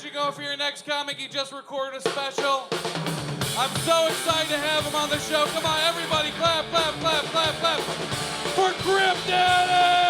you going for your next comic? He just recorded a special. I'm so excited to have him on the show. Come on, everybody, clap, clap, clap, clap, clap for Crip Daddy!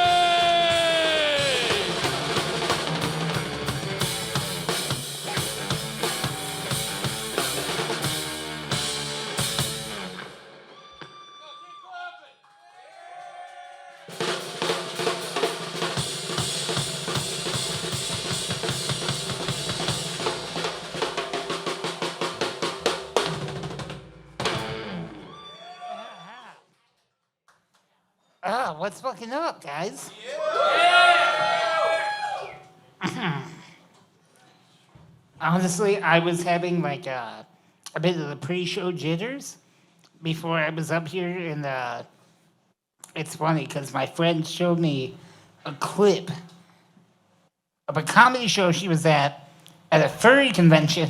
Oh, what's fucking up, guys? Honestly, I was having like a bit of the pre-show jitters before I was up here, and it's funny because my friend showed me a clip of a comedy show she was at a furry convention.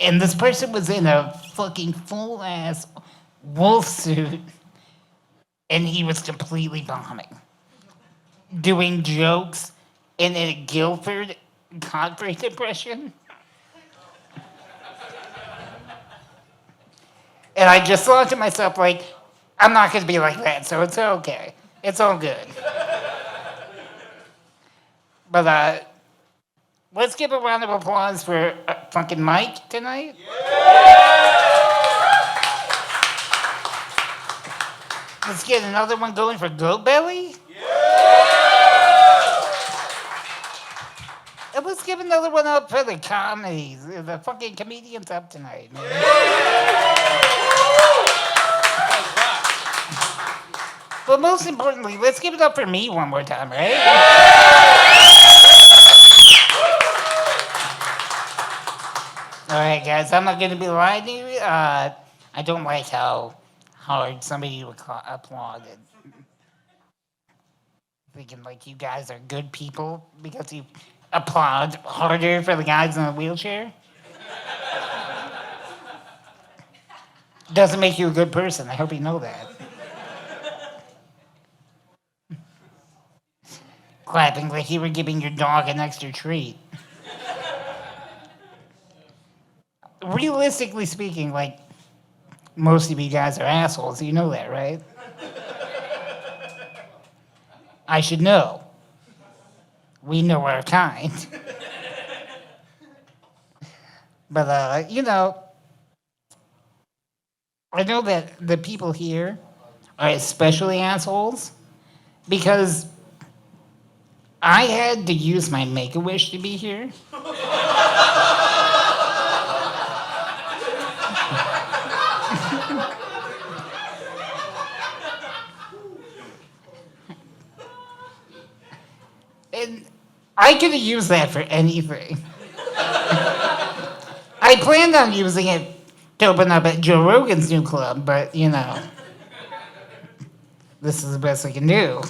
And this person was in a fucking full-ass wolf suit, and he was completely bombing, doing jokes in a Guilford Godfrey impression. And I just thought to myself, like, I'm not going to be like that, so it's okay. It's all good. But let's give a round of applause for fucking Mike tonight. Let's get another one going for Goat Belly. And let's give another one up for the comedies. The fucking comedians up tonight, man. But most importantly, let's give it up for me one more time, right? All right, guys, I'm not going to be lying to you. I don't like how hard somebody applauded. Thinking like you guys are good people because you applaud harder for the guys in the wheelchair. Doesn't make you a good person. I hope you know that. Clapping like you were giving your dog an extra treat. Realistically speaking, like, most of you guys are assholes. You know that, right? I should know. We know our kind. But, you know, I know that the people here are especially assholes because I had to use my Make-A-Wish to be here. And I could have used that for anything. I planned on using it to open up at Joe Rogan's new club, but, you know, this is the best I can do.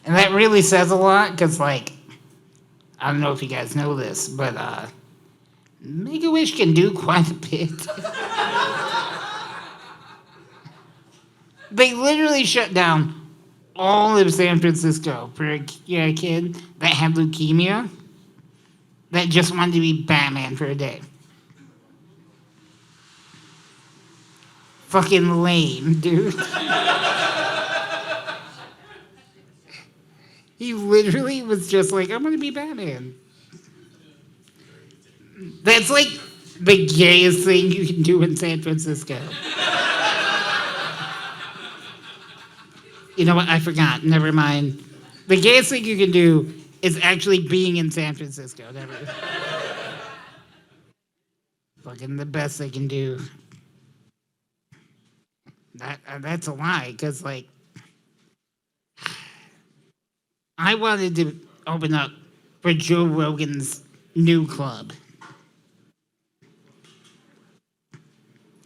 And that really says a lot, because, like, I don't know if you guys know this, but Make-A-Wish can do quite a bit. They literally shut down all of San Francisco for a kid that had leukemia that just wanted to be Batman for a day. Fucking lame, dude. He literally was just like, I'm gonna be Batman. That's like the gayest thing you can do in San Francisco. You know what? I forgot. Never mind. The gayest thing you can do is actually being in San Francisco. Never. Fucking the best they can do. That's a lie, because, like, I wanted to open up for Joe Rogan's new club.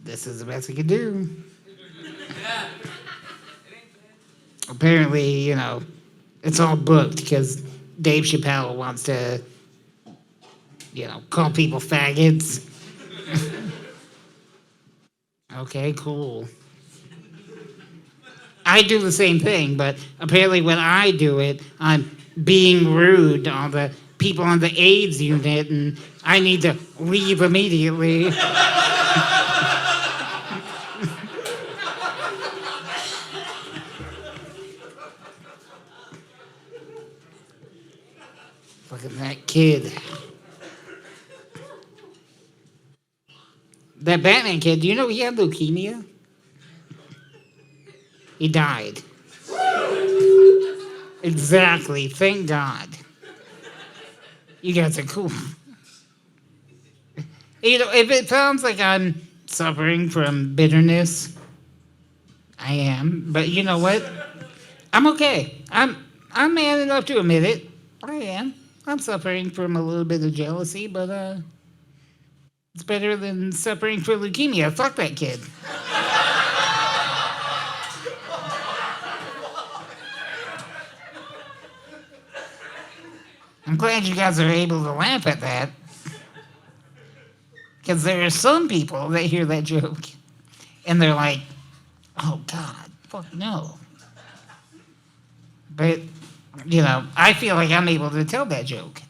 This is the best I could do. Apparently, you know, it's all booked because Dave Chappelle wants to, you know, call people faggots. Okay, cool. I do the same thing, but apparently when I do it, I'm being rude to all the people on the AIDS unit, and I need to leave immediately. Fucking that kid. That Batman kid, do you know he had leukemia? He died. Exactly. Thank God. You guys are cool. You know, if it sounds like I'm suffering from bitterness, I am. But you know what? I'm okay. I'm man enough to admit it. I am. I'm suffering from a little bit of jealousy, but it's better than suffering from leukemia. Fuck that kid. I'm glad you guys are able to laugh at that. Because there are some people that hear that joke and they're like, oh God, fuck no. But, you know, I feel like I'm able to tell that joke.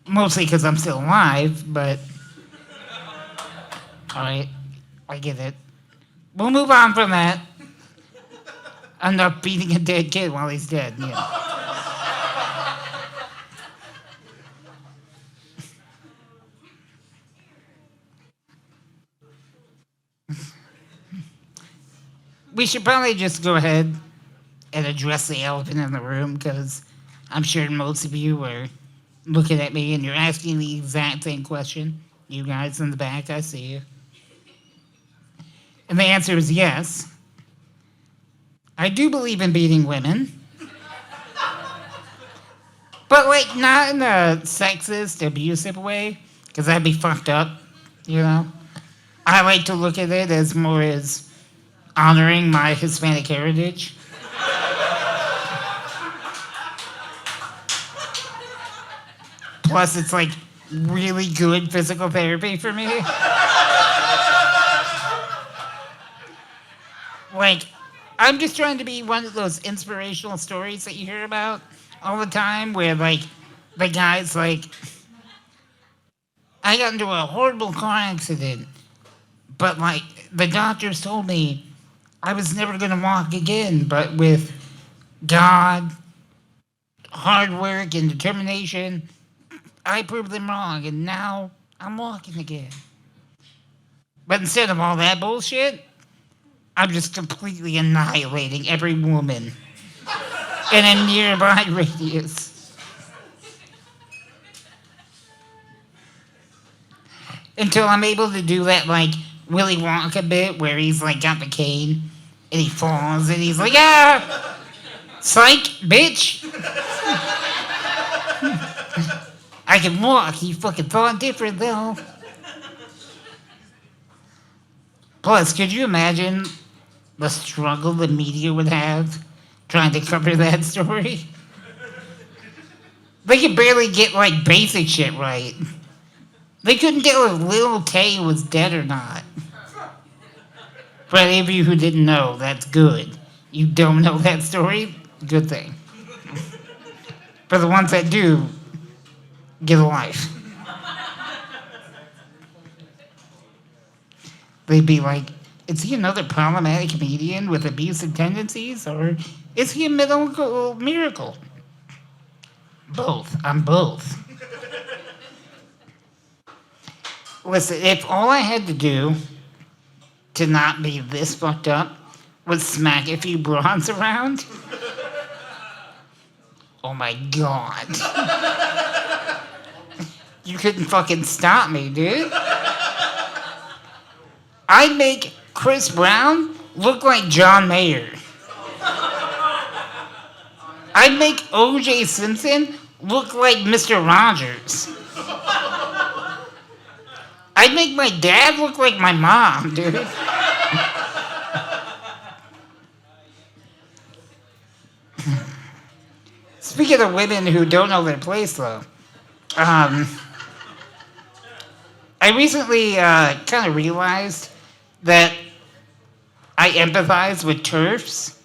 Mostly because I'm still alive, but. Alright, I get it. We'll move on from that. Enough beating a dead kid while he's dead, yeah. We should probably just go ahead and address the elephant in the room, because I'm sure most of you are looking at me and you're asking the exact same question. You guys in the back, I see you. And the answer is yes. I do believe in beating women. But, like, not in a sexist, abusive way, because that'd be fucked up, you know? I like to look at it as more as honoring my Hispanic heritage. Plus, it's like really good physical therapy for me. Like, I'm just trying to be one of those inspirational stories that you hear about all the time where, like, the guy's like, I got into a horrible car accident, but, like, the doctors told me I was never going to walk again, but with God, hard work, and determination, I proved them wrong, and now I'm walking again. But instead of all that bullshit, I'm just completely annihilating every woman in a nearby radius. Until I'm able to do that, like, Willy Wonka bit where he's, like, got the cane and he falls and he's like, ah! Psych, bitch! I can walk. He fucking thought different, though. Plus, could you imagine the struggle the media would have trying to cover that story? They could barely get, like, basic shit right. They couldn't tell if Lil Tay was dead or not. For any of you who didn't know, that's good. You don't know that story? Good thing. For the ones that do, get a life. They'd be like, is he another problematic comedian with abusive tendencies, or is he a medical miracle? Both. I'm both. Listen, if all I had to do to not be this fucked up was smack a few broads around, oh my God. You couldn't fucking stop me, dude. I'd make Chris Brown look like John Mayer. I'd make O.J. Simpson look like Mr. Rogers. I'd make my dad look like my mom, dude. Speaking of women who don't know their place, though, I recently kind of realized that I empathize with TERFs.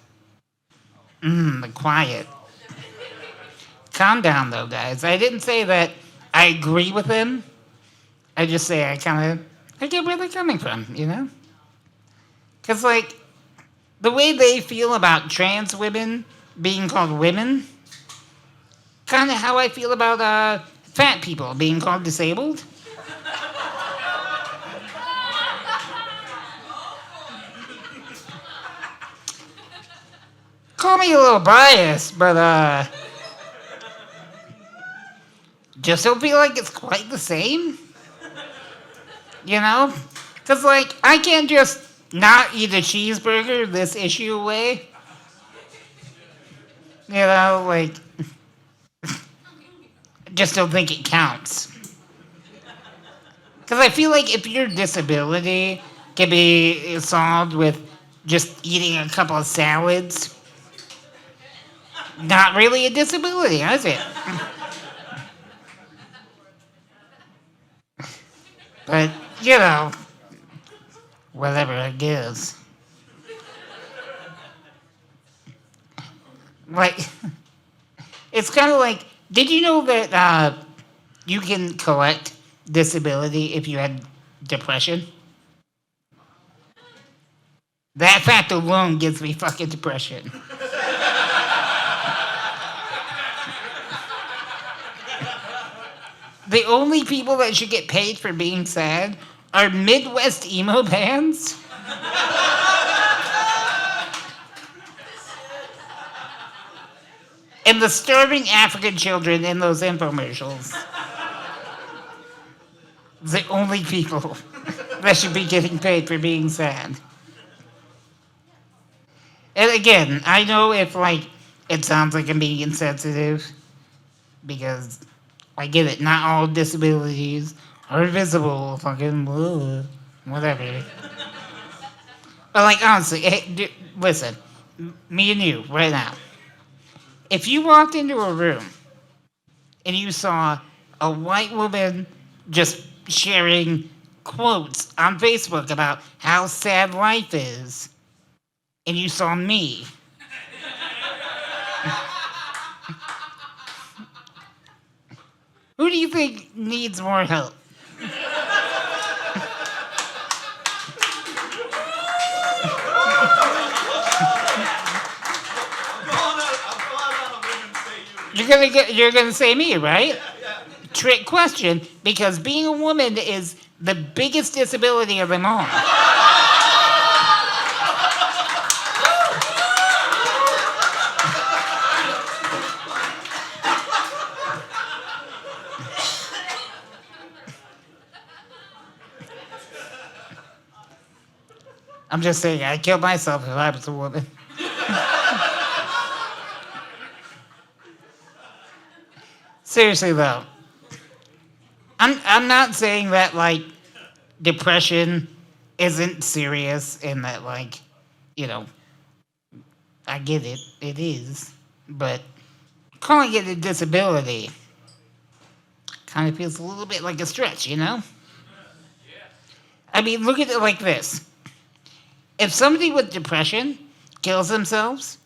Quiet. Calm down, though, guys. I didn't say that I agree with him. I just say I get where they're coming from, you know? Because, like, the way they feel about trans women being called women, kind of how I feel about fat people being called disabled. Call me a little biased, but just don't feel like it's quite the same. You know? Because, like, I can't just not eat a cheeseburger this issue away. You know, like, just don't think it counts. Because I feel like if your disability can be solved with just eating a couple of salads, not really a disability, is it? But, you know, whatever, I guess. Like, it's kind of like, did you know that you can collect disability if you had depression? That fact alone gives me fucking depression. The only people that should get paid for being sad are Midwest emo bands. And the starving African children in those infomercials. The only people that should be getting paid for being sad. And again, I know if, like, it sounds like I'm being insensitive, because I get it, not all disabilities are visible, fucking, whatever. But, like, honestly, hey, listen, me and you, right now. If you walked into a room and you saw a white woman just sharing quotes on Facebook about how sad life is, and you saw me, who do you think needs more help? You're gonna say me, right? Trick question, because being a woman is the biggest disability of them all. I'm just saying, I'd kill myself if I was a woman. Seriously though, I'm not saying that, like, depression isn't serious and that, like, you know, I get it, it is, but calling it a disability kind of feels a little bit like a stretch, you know? I mean, look at it like this. If somebody with depression kills themselves,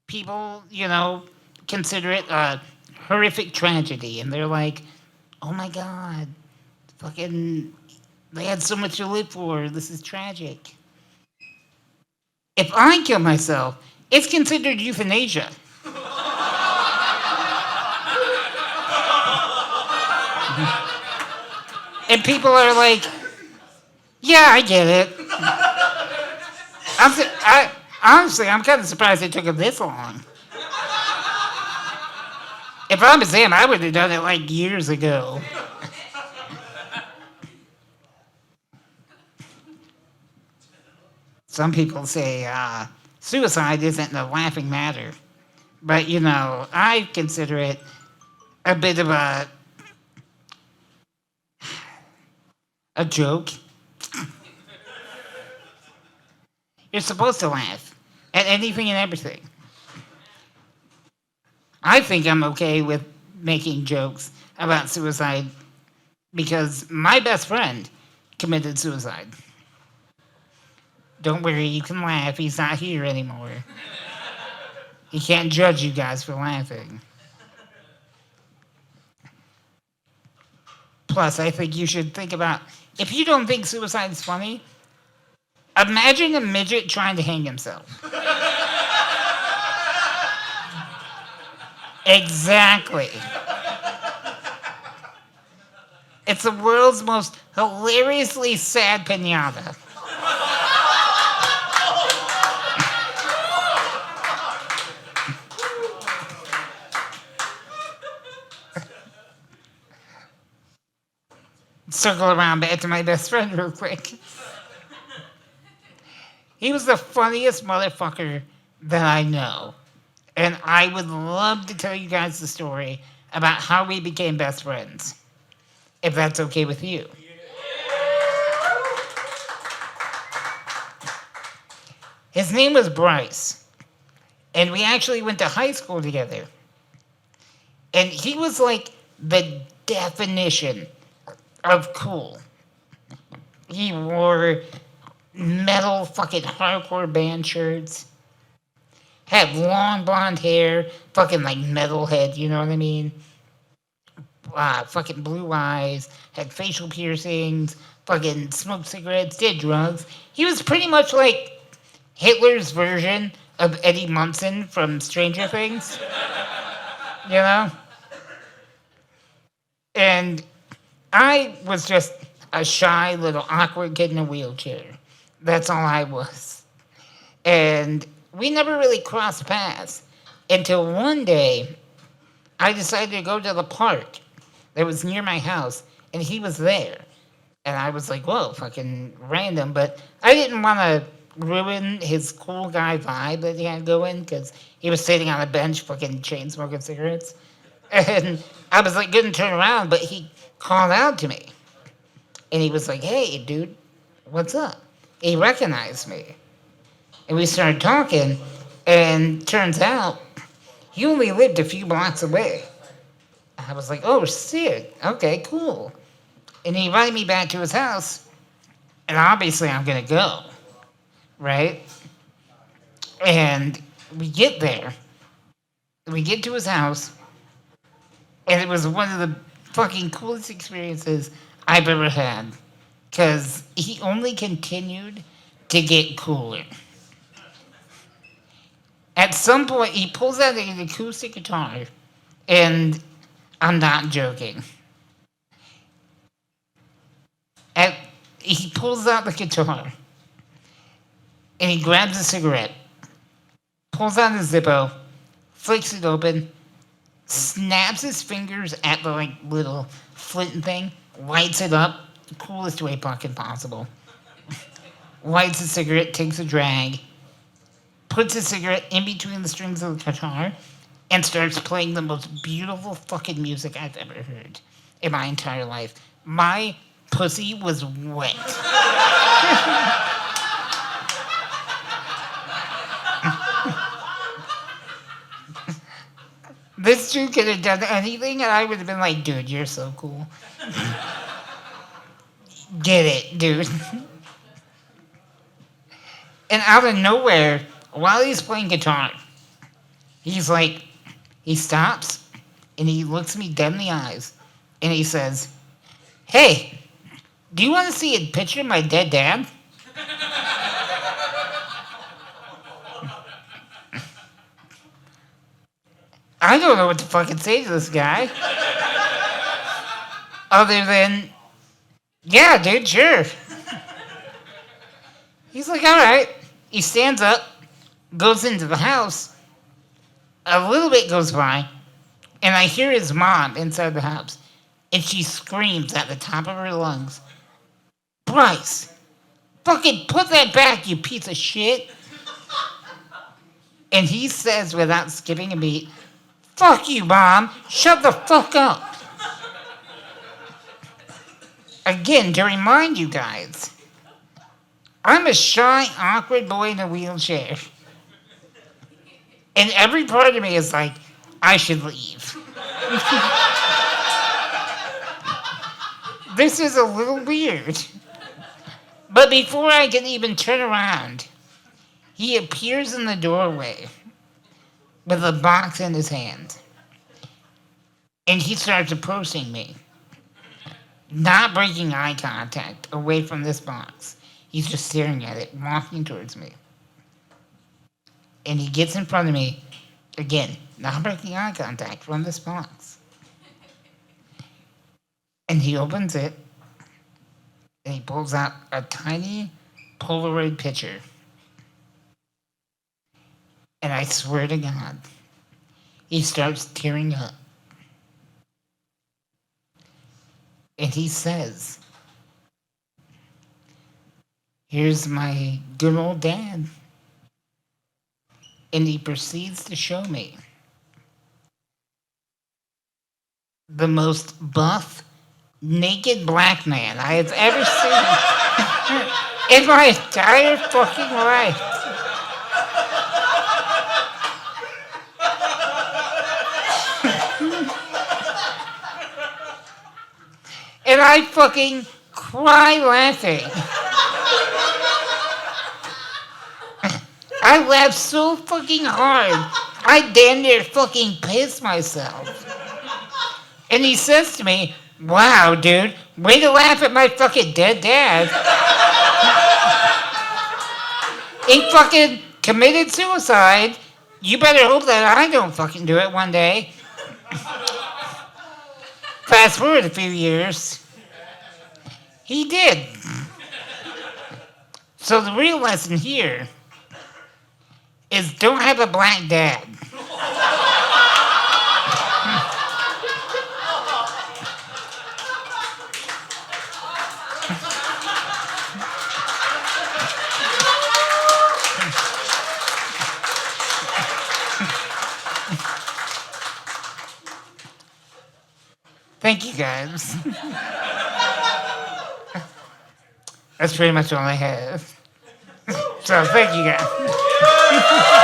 people, you know, consider it a horrific tragedy, and they're like, oh my God, fucking, they had so much to live for, this is tragic. If I kill myself, it's considered euthanasia. And people are like, yeah, I get it. Honestly, I'm kind of surprised it took them this long. If I was them, I would have done it like years ago. Some people say suicide isn't a laughing matter. But, you know, I consider it a bit of a joke. You're supposed to laugh at anything and everything. I think I'm okay with making jokes about suicide because my best friend committed suicide. Don't worry, you can laugh. He's not here anymore. He can't judge you guys for laughing. Plus, I think you should think about, if you don't think suicide is funny, imagine a midget trying to hang himself. Exactly. It's the world's most hilariously sad pinata. Circle around back to my best friend real quick. He was the funniest motherfucker that I know. And I would love to tell you guys the story about how we became best friends, if that's okay with you. His name was Bryce, and we actually went to high school together. And he was like the definition of cool. He wore metal fucking hardcore band shirts, had long blonde hair, fucking like metalhead, you know what I mean? Fucking blue eyes, had facial piercings, fucking smoked cigarettes, did drugs. He was pretty much like Hitler's version of Eddie Munson from Stranger Things. You know? And I was just a shy little awkward kid in a wheelchair. That's all I was. And we never really crossed paths until one day I decided to go to the park that was near my house, and he was there. And I was like, whoa, fucking random. But I didn't want to ruin his cool guy vibe that he had going, because he was sitting on a bench fucking chain smoking cigarettes. And I was like, going to turn around, but he called out to me. And he was like, hey, dude, what's up? He recognized me. And we started talking, and turns out he only lived a few blocks away. I was like, oh, shit, okay, cool. And he invited me back to his house, and obviously I'm going to go, right? And we get there. We get to his house, and it was one of the fucking coolest experiences I've ever had, because he only continued to get cooler. At some point, he pulls out an acoustic guitar, and I'm not joking. He pulls out the guitar, and he grabs a cigarette, pulls out his Zippo, flicks it open, snaps his fingers at the like little flint thing, lights it up, the coolest way fucking possible. Lights a cigarette, takes a drag, puts a cigarette in between the strings of the guitar, and starts playing the most beautiful fucking music I've ever heard in my entire life. My pussy was wet. This dude could have done anything, and I would have been like, dude, you're so cool. Get it, dude. And out of nowhere, while he's playing guitar, he's like, he stops, and he looks me dead in the eyes, and he says, hey, do you want to see a picture of my dead dad? I don't know what to fucking say to this guy. Other than, yeah, dude, sure. He's like, all right. He stands up, goes into the house. A little bit goes by, and I hear his mom inside the house. And she screams at the top of her lungs, Bryce, fucking put that back, you piece of shit. And he says without skipping a beat, fuck you, Mom. Shut the fuck up. Again, to remind you guys, I'm a shy, awkward boy in a wheelchair. And every part of me is like, I should leave. This is a little weird. But before I can even turn around, he appears in the doorway with a box in his hand. And he starts approaching me, not breaking eye contact away from this box. He's just staring at it, walking towards me. And he gets in front of me, again, not breaking eye contact from this box. And he opens it, and he pulls out a tiny Polaroid picture. And I swear to God, he starts tearing up. And he says, "Here's my good old dad." And he proceeds to show me the most buff, naked black man I have ever seen in my entire fucking life. And I fucking cry laughing. I laughed so fucking hard, I damn near fucking pissed myself. And he says to me, "Wow, dude, way to laugh at my fucking dead dad." He fucking committed suicide. You better hope that I don't fucking do it one day. Fast forward a few years, he did. So the real lesson here is don't have a black dad. Thank you, guys. That's pretty much all I have. So, thank you, guys.